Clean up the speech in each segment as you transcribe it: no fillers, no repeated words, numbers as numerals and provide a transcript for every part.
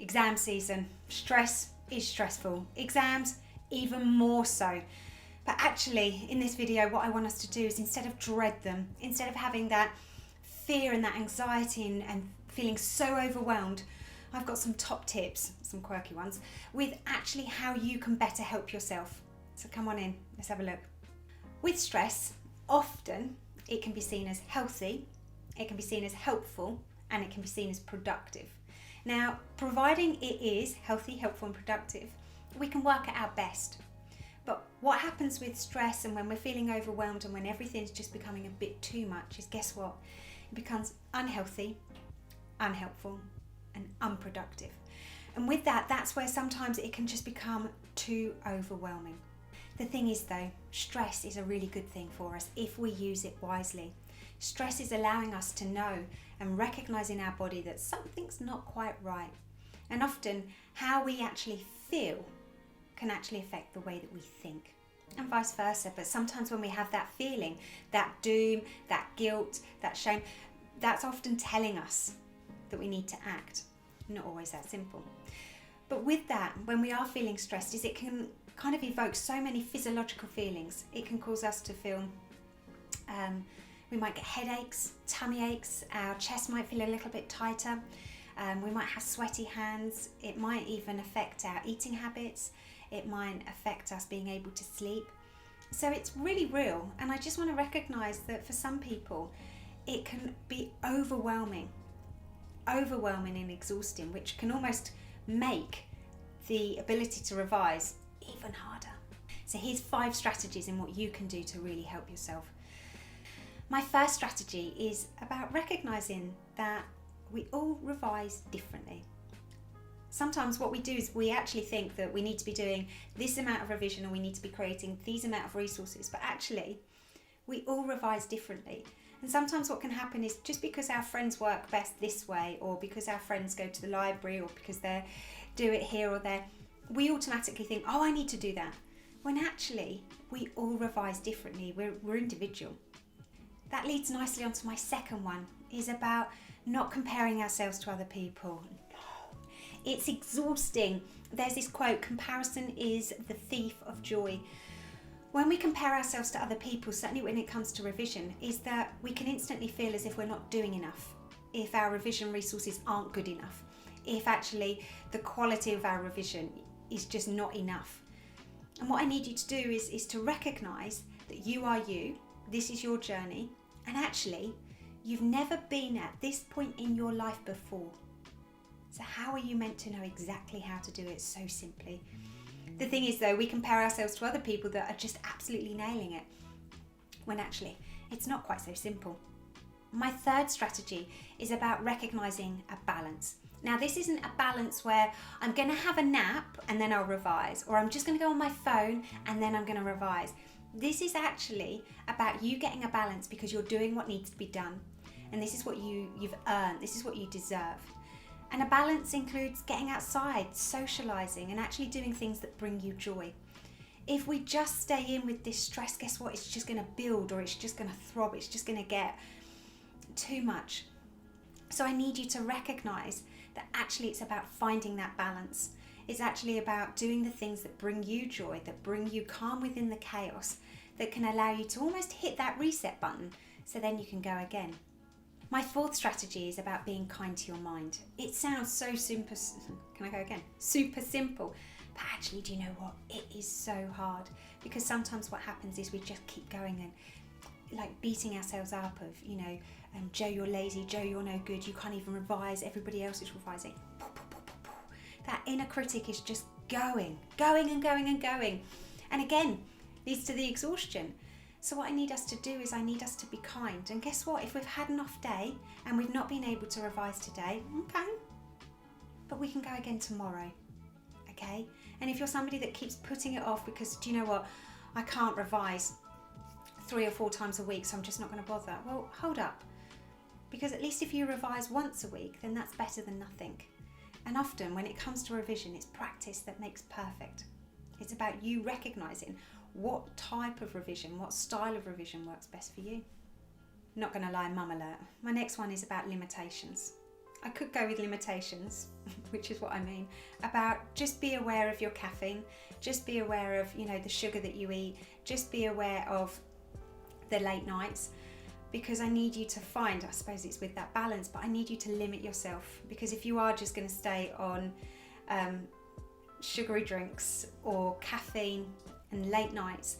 Exam season. Stress is stressful. Exams, even more so. But actually, in this video, what I want us to do is, instead of dread them, instead of having that fear and that anxiety and feeling so overwhelmed, I've got some top tips, some quirky ones, with actually how you can better help yourself. So come on in, let's have a look. With stress, often it can be seen as healthy, it can be seen as helpful, and it can be seen as productive. Now, providing it is healthy, helpful, and productive, we can work it out best. But what happens with stress and when we're feeling overwhelmed and when everything's just becoming a bit too much is, guess what? It becomes unhealthy, unhelpful, and unproductive. And with that, that's where sometimes it can just become too overwhelming. The thing is though, stress is a really good thing for us if we use it wisely. Stress is allowing us to know and recognise in our body that something's not quite right. And often how we actually feel can actually affect the way that we think, and vice versa. But sometimes when we have that feeling, that doom, that guilt, that shame, that's often telling us that we need to act. Not always that simple. But with that, when we are feeling stressed, it can kind of evoke so many physiological feelings. It can cause us to feel, we might get headaches, tummy aches, our chest might feel a little bit tighter, we might have sweaty hands, it might even affect our eating habits, it might affect us being able to sleep. So it's really real, and I just want to recognise that for some people it can be overwhelming and exhausting, which can almost make the ability to revise even harder. So here's 5 strategies in what you can do to really help yourself. My first strategy is about recognising that we all revise differently. Sometimes what we do is we actually think that we need to be doing this amount of revision or we need to be creating these amount of resources, but actually we all revise differently. And sometimes what can happen is, just because our friends work best this way, or because our friends go to the library, or because they do it here or there, we automatically think, oh, I need to do that. When actually we all revise differently. We're individual. That leads nicely onto my second one, is about not comparing ourselves to other people. No, it's exhausting. There's this quote, comparison is the thief of joy. When we compare ourselves to other people, certainly when it comes to revision, is that we can instantly feel as if we're not doing enough, if our revision resources aren't good enough, if actually the quality of our revision is just not enough. And what I need you to do is to recognise that you are you, this is your journey, and actually you've never been at this point in your life before. So how are you meant to know exactly how to do it so simply? The thing is though, we compare ourselves to other people that are just absolutely nailing it, when actually it's not quite so simple. My third strategy is about recognising a balance. Now this isn't a balance where I'm going to have a nap and then I'll revise, or I'm just going to go on my phone and then I'm going to revise. This is actually about you getting a balance because you're doing what needs to be done, and this is what you've earned, this is what you deserve. And a balance includes getting outside, socialising, and actually doing things that bring you joy. If we just stay in with this stress, guess what? It's just going to build, or it's just going to throb, it's just going to get too much. So I need you to recognise that actually it's about finding that balance. It's actually about doing the things that bring you joy, that bring you calm within the chaos, that can allow you to almost hit that reset button so then you can go again. My fourth strategy is about being kind to your mind. It sounds so super, can I go again? Super simple, but actually, do you know what? It is so hard, because sometimes what happens is we just keep going and like beating ourselves up of, Jo, you're lazy, Jo, you're no good, you can't even revise, everybody else is revising. That inner critic is just going. And again, leads to the exhaustion. So what I need us to do is I need us to be kind. And guess what? If we've had an off day and we've not been able to revise today, okay, but we can go again tomorrow, okay? And if you're somebody that keeps putting it off because, do you know what, I can't revise 3 or 4 times a week, so I'm just not going to bother. Well, hold up. Because at least if you revise once a week, then that's better than nothing. And often when it comes to revision, it's practice that makes perfect. It's about you recognising what type of revision, what style of revision works best for you. Not going to lie, mum alert. My next one is about limitations. I could go with limitations, which is what I mean, about just be aware of your caffeine, just be aware of, the sugar that you eat, just be aware of the late nights, because I need you to find, I suppose it's with that balance, but I need you to limit yourself, because if you are just going to stay on sugary drinks or caffeine and late nights,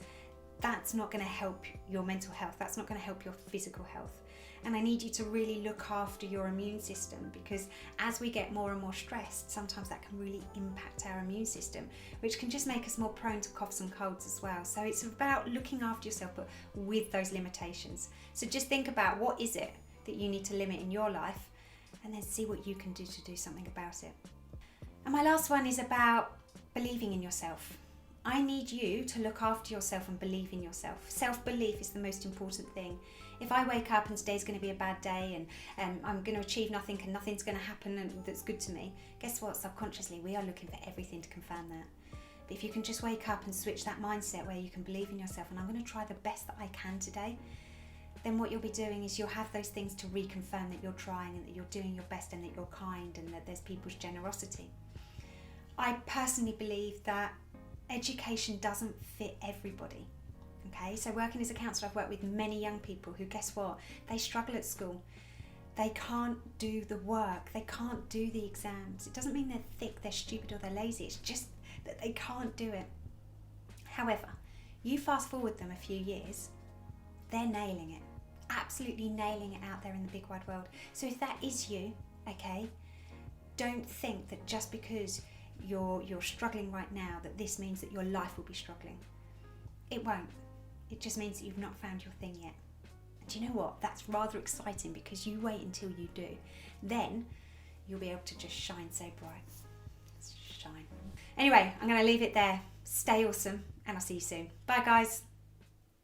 that's not going to help your mental health, that's not going to help your physical health. And I need you to really look after your immune system, because as we get more and more stressed, sometimes that can really impact our immune system, which can just make us more prone to coughs and colds as well. So it's about looking after yourself, but with those limitations. So just think about, what is it that you need to limit in your life, and then see what you can do to do something about it. And my last one is about believing in yourself. I need you to look after yourself and believe in yourself. Self-belief is the most important thing. If I wake up and today's going to be a bad day and I'm going to achieve nothing and nothing's going to happen that's good to me, guess what? Subconsciously, we are looking for everything to confirm that. But if you can just wake up and switch that mindset where you can believe in yourself, and I'm going to try the best that I can today, then what you'll be doing is you'll have those things to reconfirm that you're trying and that you're doing your best and that you're kind and that there's people's generosity. I personally believe that education doesn't fit everybody. Okay, so working as a counsellor, I've worked with many young people who, guess what? They struggle at school. They can't do the work. They can't do the exams. It doesn't mean they're thick, they're stupid, or they're lazy. It's just that they can't do it. However, you fast forward them a few years, they're nailing it. Absolutely nailing it out there in the big wide world. So if that is you, okay, don't think that just because you're struggling right now that this means that your life will be struggling. It won't. It just means that you've not found your thing yet. And do you know what? That's rather exciting, because you wait until you do. Then you'll be able to just shine so bright. Shine. Anyway, I'm going to leave it there. Stay awesome, and I'll see you soon. Bye, guys.